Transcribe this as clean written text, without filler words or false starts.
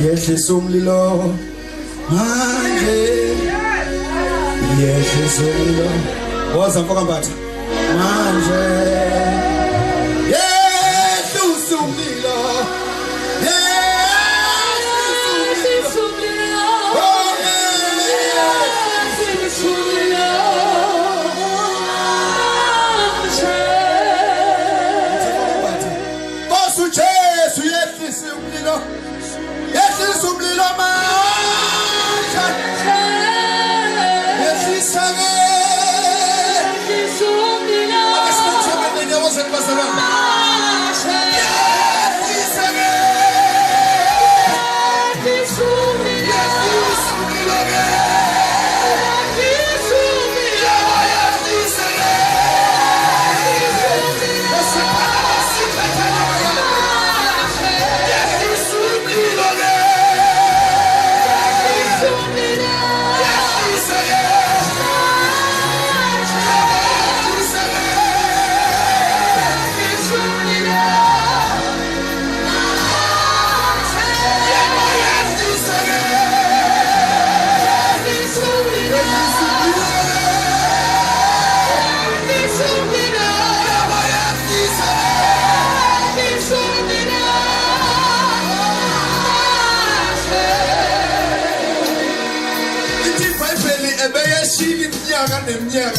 yehlisa umlilo manje, yehlisa umlilo woza mfoka Mbatha manje, yehlisa umlilo, yehlisa umlilo, oh yehlisa umlilo manje, Nkosi uJesu yehlisa umlilo, yehlisa umlilo manje, yehlisa ke wasn't was around. Neminyaka